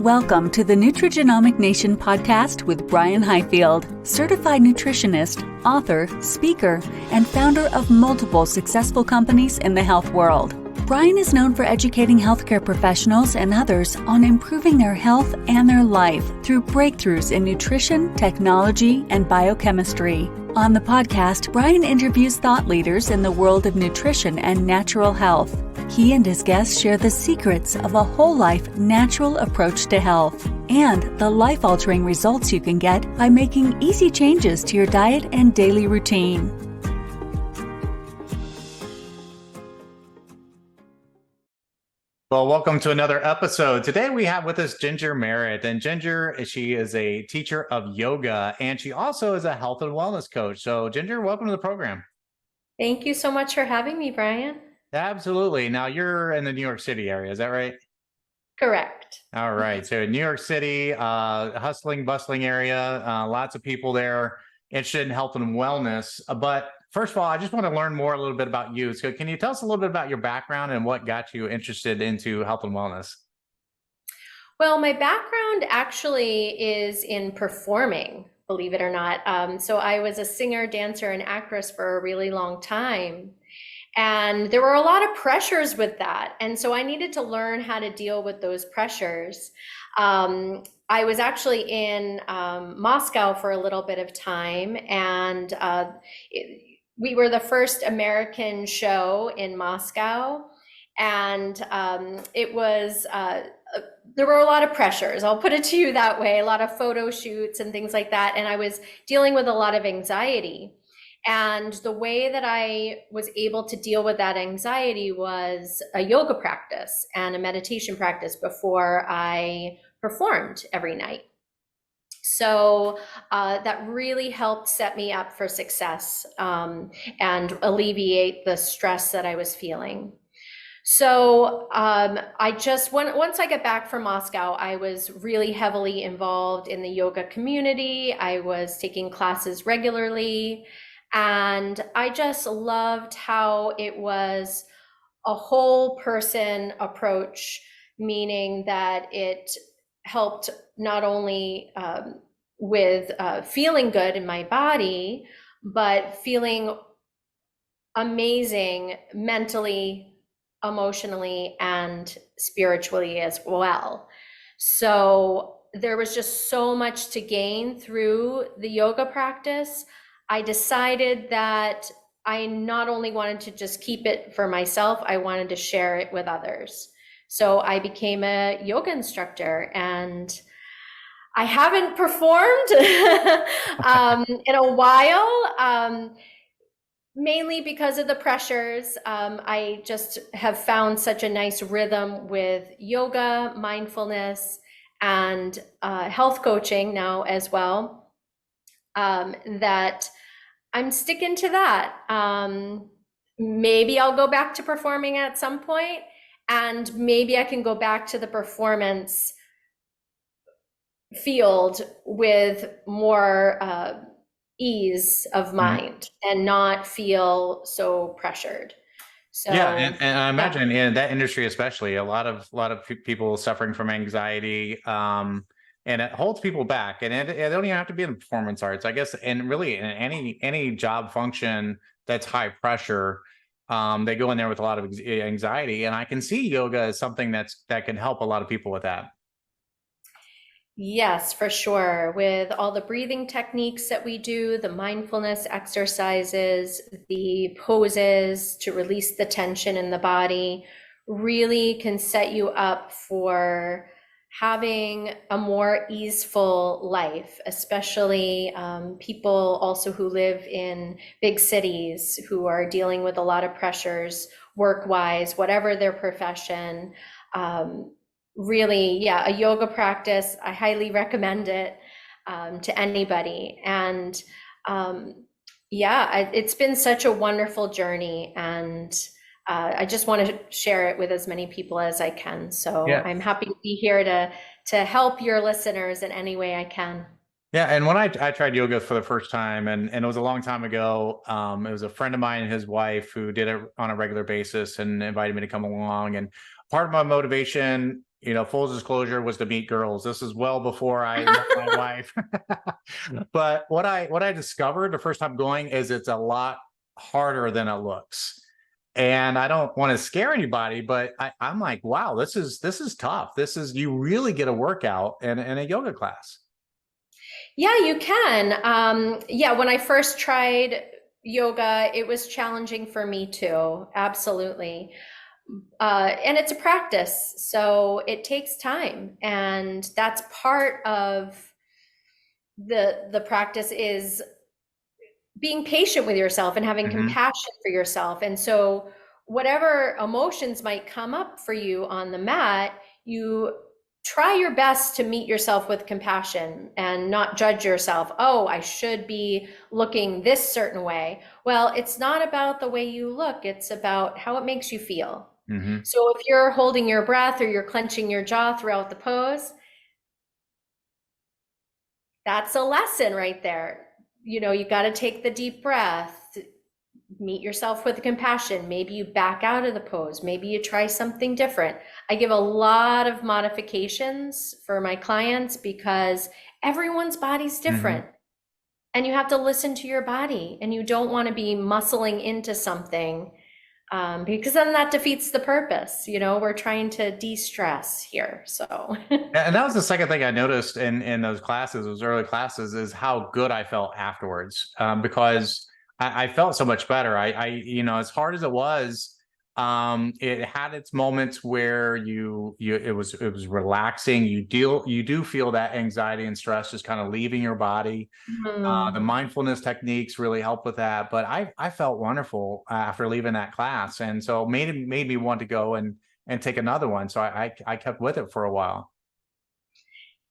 Welcome to the Nutrigenomic Nation podcast with Brian Highfield, certified nutritionist, author, speaker, and founder of multiple successful companies in the health world. Brian is known for educating healthcare professionals and others on improving their health and their life through breakthroughs in nutrition, technology, and biochemistry. On the podcast, Brian interviews thought leaders in the world of nutrition and natural health. He and his guests share the secrets of a whole life natural approach to health and the life-altering results you can get by making easy changes to your diet and daily routine. Well, welcome to another episode. Today we have with us Ginger Merritt, and Ginger, she is a teacher of yoga, and she also is a health and wellness coach. So Ginger, welcome to the program. Thank you so much for having me, Brian. Absolutely. Now you're in the New York City area, is that right? Correct. All right. So New York City, hustling, bustling area, lots of people there interested in health and wellness. But first of all, I just want to learn more a little bit about you. So can you tell us a little bit about your background and what got you interested into health and wellness? Well, my background actually is in performing, believe it or not. So I was a singer, dancer, and actress for a really long time. And there were a lot of pressures with that. And so I needed to learn how to deal with those pressures. I was actually in Moscow for a little bit of time, and we were the first American show in Moscow. And it was, there were a lot of pressures. I'll put it to you that way, a lot of photo shoots and things like that. And I was dealing with a lot of anxiety. And the way that I was able to deal with that anxiety was a yoga practice and a meditation practice before I performed every night. So that really helped set me up for success and alleviate the stress that I was feeling. So once I got back from Moscow, I was really heavily involved in the yoga community. I was taking classes regularly. And I just loved how it was a whole person approach, meaning that it helped not only with feeling good in my body, but feeling amazing mentally, emotionally, and spiritually as well. So there was just so much to gain through the yoga practice. I decided that I not only wanted to just keep it for myself, I wanted to share it with others. So I became a yoga instructor, and I haven't performed in a while, mainly because of the pressures. I just have found such a nice rhythm with yoga, mindfulness, and health coaching now as well. That I'm sticking to that. Maybe I'll go back to performing at some point, and maybe I can go back to the performance field with more ease of mind and not feel so pressured. So yeah, and I imagine in that industry, especially, a lot of people suffering from anxiety. And it holds people back, and it don't even have to be in the performance arts, I guess. And really, in any job function that's high pressure, they go in there with a lot of anxiety. And I can see yoga as something that can help a lot of people with that. Yes, for sure. With all the breathing techniques that we do, the mindfulness exercises, the poses to release the tension in the body, really can set you up for having a more easeful life, especially people also who live in big cities who are dealing with a lot of pressures work-wise, whatever their profession. Really, yeah, a yoga practice, I highly recommend it to anybody. And it's been such a wonderful journey, and I just want to share it with as many people as I can. So yeah. I'm happy to be here to help your listeners in any way I can. Yeah, and when I tried yoga for the first time, and it was a long time ago, it was a friend of mine and his wife who did it on a regular basis and invited me to come along. And part of my motivation full disclosure, was to meet girls. This is well before I met my wife. But what I discovered the first time going is it's a lot harder than it looks. And I don't want to scare anybody, but I'm like, wow, this is tough. You really get a workout in a yoga class. Yeah, you can. Yeah, when I first tried yoga, it was challenging for me too. Absolutely. And it's a practice, so it takes time, and that's part of the practice is being patient with yourself and having compassion for yourself. And so whatever emotions might come up for you on the mat, you try your best to meet yourself with compassion and not judge yourself. Oh, I should be looking this certain way. Well, it's not about the way you look, it's about how it makes you feel. So if you're holding your breath or you're clenching your jaw throughout the pose, that's a lesson right there. You got to take the deep breath, meet yourself with compassion. Maybe you back out of the pose. Maybe you try something different. I give a lot of modifications for my clients because everyone's body's different. And you have to listen to your body, and you don't want to be muscling into something because then that defeats the purpose. We're trying to de-stress here. So, and that was the second thing I noticed in those classes, those early classes, is how good I felt afterwards, because I felt so much better. I as hard as it was, it had its moments where it was relaxing. You do feel that anxiety and stress just kind of leaving your body. The mindfulness techniques really help with that. But I felt wonderful after leaving that class, and so it made me want to go and take another one. So I kept with it for a while.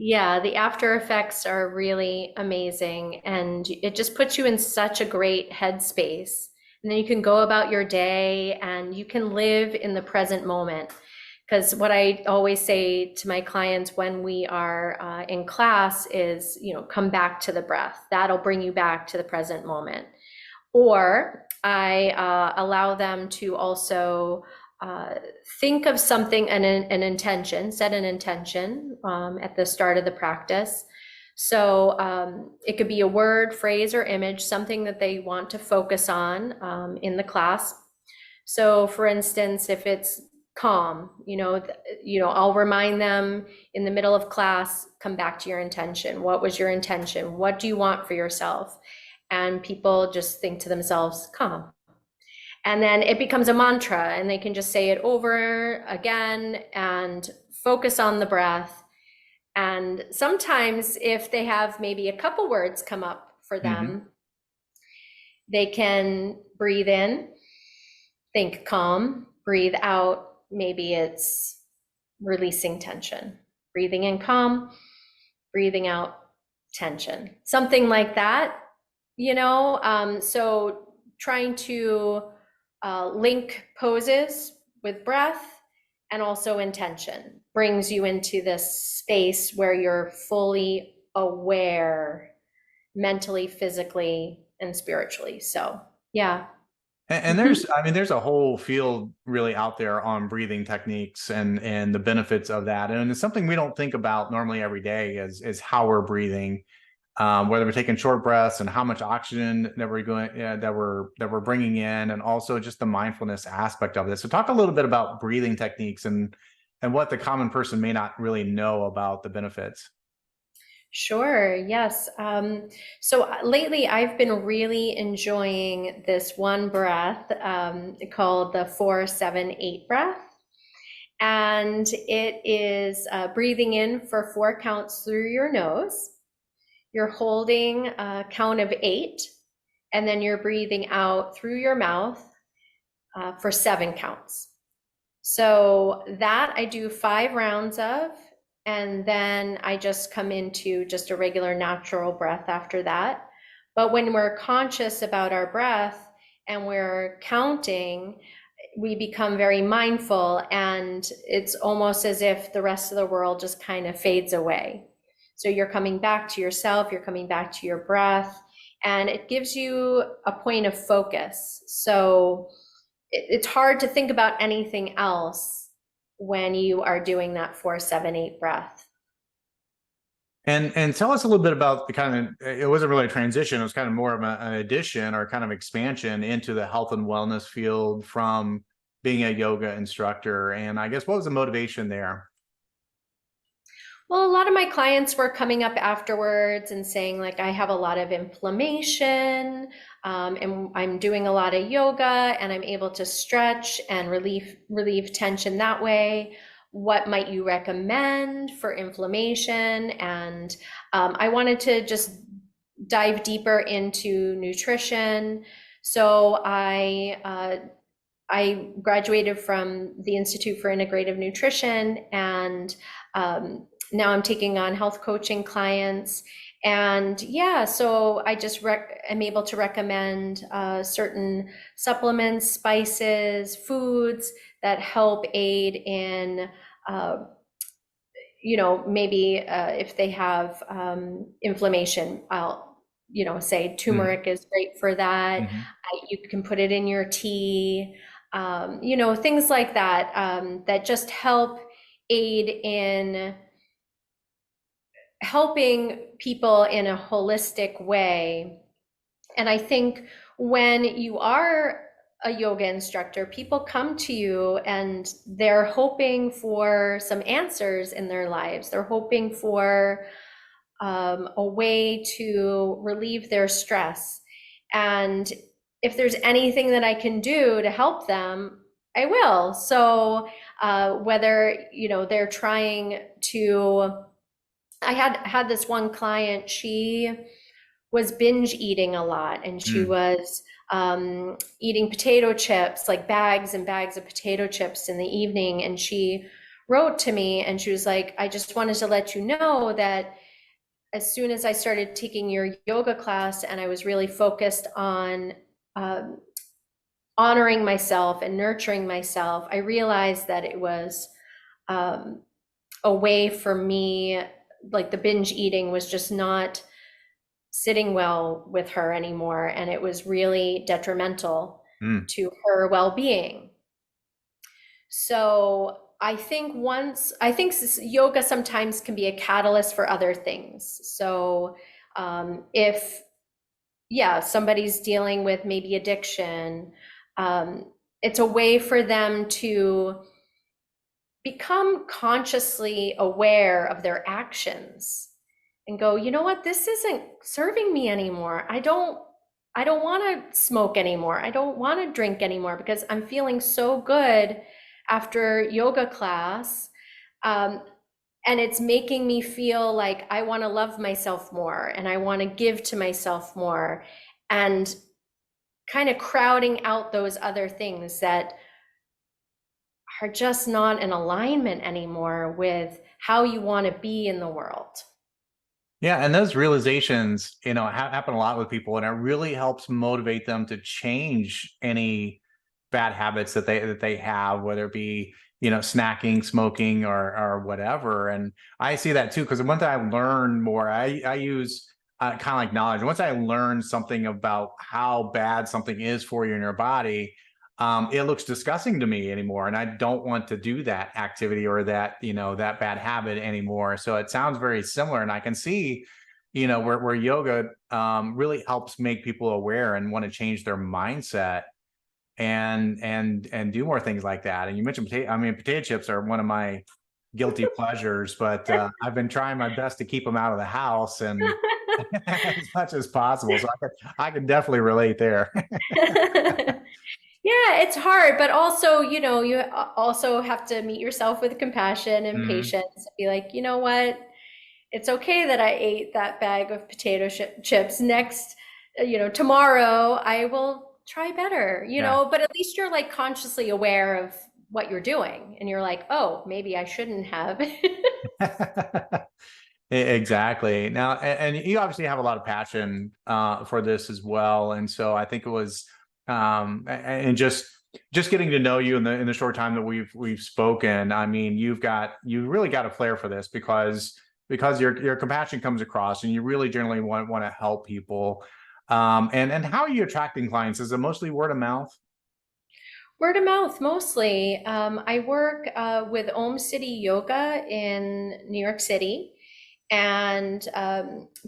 Yeah, the after effects are really amazing, and it just puts you in such a great headspace. And then you can go about your day and you can live in the present moment. Because what I always say to my clients when we are in class is, come back to the breath. That'll bring you back to the present moment. Or I allow them to also think of something, an intention, set an intention at the start of the practice. So it could be a word, phrase, or image, something that they want to focus on in the class. So for instance, if it's calm, I'll remind them in the middle of class, come back to your intention. What was your intention? What do you want for yourself? And people just think to themselves, calm. And then it becomes a mantra, and they can just say it over again and focus on the breath. And sometimes if they have maybe a couple words come up for them, they can breathe in, think calm, breathe out. Maybe it's releasing tension, breathing in calm, breathing out tension, something like that, so trying to link poses with breath and also intention brings you into this space where you're fully aware mentally, physically, and spiritually. So, yeah. And there's a whole field really out there on breathing techniques and the benefits of that. And it's something we don't think about normally every day is how we're breathing, whether we're taking short breaths and how much oxygen that we're bringing in, and also just the mindfulness aspect of this. So talk a little bit about breathing techniques and what the common person may not really know about the benefits. Sure, yes. So lately I've been really enjoying this one breath called the 4-7-8 breath. And it is breathing in for 4 counts through your nose. You're holding a count of 8, and then you're breathing out through your mouth for 7 counts. So that I do 5 rounds of. And then I just come into just a regular natural breath after that. But when we're conscious about our breath and we're counting, we become very mindful, and it's almost as if the rest of the world just kind of fades away. So you're coming back to yourself, you're coming back to your breath, and it gives you a point of focus. So it's hard to think about anything else when you are doing that 4-7-8 breath. And tell us a little bit about the kind of, it wasn't really a transition, it was kind of more of an addition or kind of expansion into the health and wellness field from being a yoga instructor. And I guess what was the motivation there? Well, a lot of my clients were coming up afterwards and saying, like, I have a lot of inflammation, and I'm doing a lot of yoga, and I'm able to stretch and relieve tension that way. What might you recommend for inflammation? And I wanted to just dive deeper into nutrition. So I graduated from the Institute for Integrative Nutrition, and now I'm taking on health coaching clients. And yeah, so I just am able to recommend certain supplements, spices, foods that help aid in, maybe if they have inflammation, I'll, say turmeric is great for that. Mm-hmm. You can put it in your tea, things like that, that just help aid in helping people in a holistic way. And I think when you are a yoga instructor, people come to you and they're hoping for some answers in their lives. They're hoping for a way to relieve their stress. And if there's anything that I can do to help them, I will. So whether, they're trying to, I had this one client, she was binge eating a lot, and she was eating potato chips, like bags and bags of potato chips in the evening. And she wrote to me and she was like, I just wanted to let you know that as soon as I started taking your yoga class and I was really focused on honoring myself and nurturing myself, I realized that it was a way for me, like the binge eating was just not sitting well with her anymore, and it was really detrimental to her well-being. So I think yoga sometimes can be a catalyst for other things. So if somebody's dealing with maybe addiction, it's a way for them to become consciously aware of their actions and go, you know what, this isn't serving me anymore. I don't want to smoke anymore. I don't want to drink anymore because I'm feeling so good after yoga class. And it's making me feel like I want to love myself more and I want to give to myself more, and kind of crowding out those other things that are just not in alignment anymore with how you want to be in the world. Yeah, and those realizations, happen a lot with people, and it really helps motivate them to change any bad habits that they have, whether it be snacking, smoking, or whatever. And I see that too, because once I learn more, I use kind of like knowledge. Once I learn something about how bad something is for you in your body, it looks disgusting to me anymore, and I don't want to do that activity or that that bad habit anymore. So it sounds very similar, and I can see where yoga really helps make people aware and want to change their mindset and do more things like that. And you mentioned potato chips are one of my guilty pleasures, but I've been trying my best to keep them out of the house and as much as possible. So I can definitely relate there. Yeah, it's hard, but also, you also have to meet yourself with compassion and patience. Be like, you know what? It's okay that I ate that bag of potato chips. Next, tomorrow I will try better, but at least you're like consciously aware of what you're doing. And you're like, oh, maybe I shouldn't have. Exactly. Now, and you obviously have a lot of passion for this as well. And so I think it was, and just getting to know you in the short time that we've spoken, I mean, you really got a flair for this because your compassion comes across, and you really generally want to help people. And how are you attracting clients? Is it mostly word of mouth? Word of mouth mostly. I work with Om City Yoga in New York City, and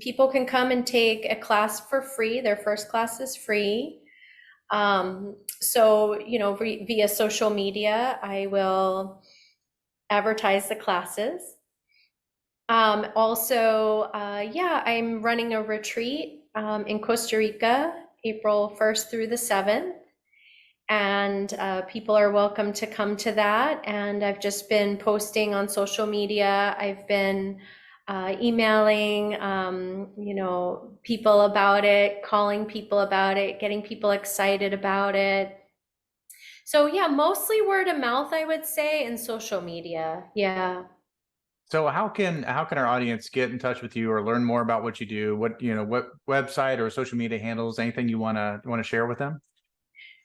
people can come and take a class for free. Their first class is free. So, via social media, I will advertise the classes. Yeah, I'm running a retreat in Costa Rica, April 1st through the 7th. And people are welcome to come to that. And I've just been posting on social media. I've been emailing, people about it, calling people about it, getting people excited about it. So yeah, mostly word of mouth, I would say, and social media. Yeah. So how can our audience get in touch with you or learn more about what you do? What website or social media handles, anything you want to share with them?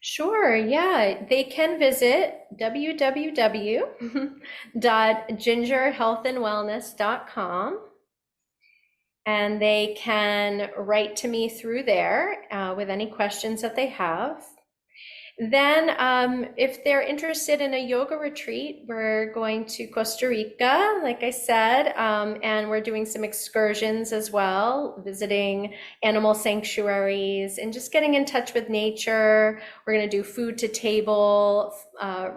Sure, yeah. They can visit www.gingerhealthandwellness.com, and they can write to me through there with any questions that they have. Then, if they're interested in a yoga retreat, we're going to Costa Rica, like I said, and we're doing some excursions as well, visiting animal sanctuaries and just getting in touch with nature. We're going to do food to table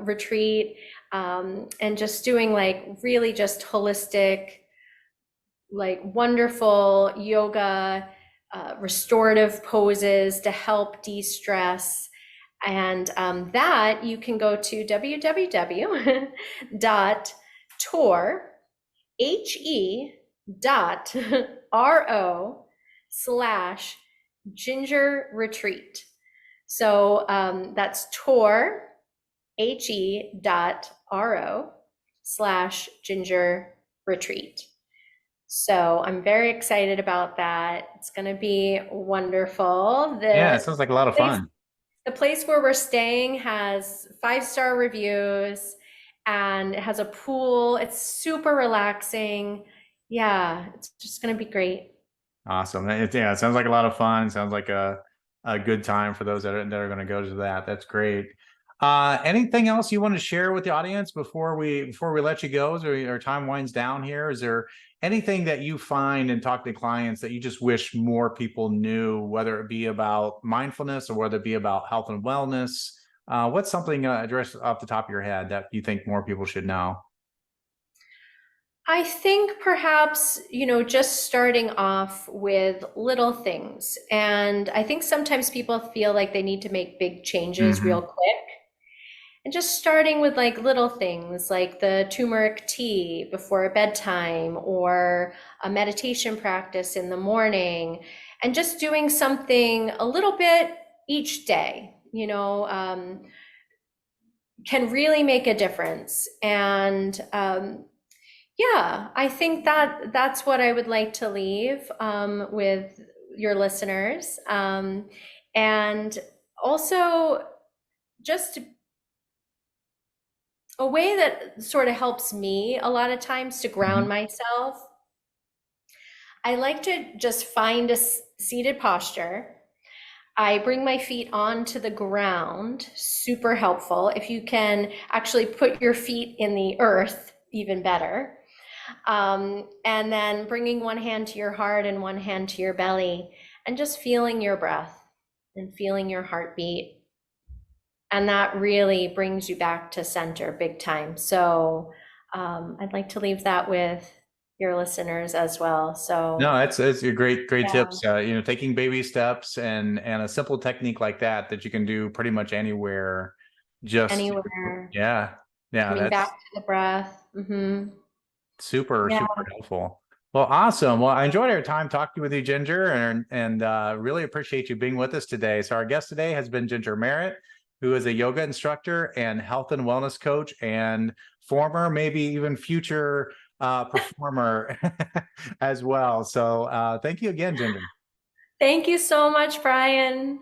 retreat, and just doing like really just holistic, like wonderful yoga, restorative poses to help de-stress. And that you can go to www.he.ro/ginger retreat. So that's he.ro/ginger retreat. So I'm very excited about that. It's going to be wonderful. Yeah, it sounds like a lot of fun. The place where we're staying has 5-star reviews, and it has a pool. It's super relaxing. Yeah, it's just going to be great. Awesome. It sounds like a lot of fun. Sounds like a good time for those that are going to go to that. That's great. Anything else you want to share with the audience before we let you go, as our time winds down here? Is there anything that you find and talk to clients that you just wish more people knew, whether it be about mindfulness or whether it be about health and wellness? What's something addressed off the top of your head that you think more people should know? I think perhaps, just starting off with little things. And I think sometimes people feel like they need to make big changes real quick. And just starting with like little things like the turmeric tea before bedtime, or a meditation practice in the morning, and just doing something a little bit each day, can really make a difference. And yeah, I think that that's what I would like to leave with your listeners. And also just a way that sort of helps me a lot of times to ground myself. I like to just find a seated posture. I bring my feet onto the ground, super helpful. If you can actually put your feet in the earth, even better. And then bringing one hand to your heart and one hand to your belly, and just feeling your breath and feeling your heartbeat. And that really brings you back to center big time. So I'd like to leave that with your listeners as well. So No, it's a great yeah. tips. Taking baby steps and a simple technique like that you can do pretty much anywhere. Just Anywhere, yeah, coming that's back to the breath. super Yeah. helpful. Well, awesome. Well, I enjoyed our time talking with you, Ginger, and really appreciate you being with us today. So our guest today has been Ginger Merritt, who is a yoga instructor and health and wellness coach, and former, maybe even future performer as well. So thank you again, Ginger. Thank you so much, Brian.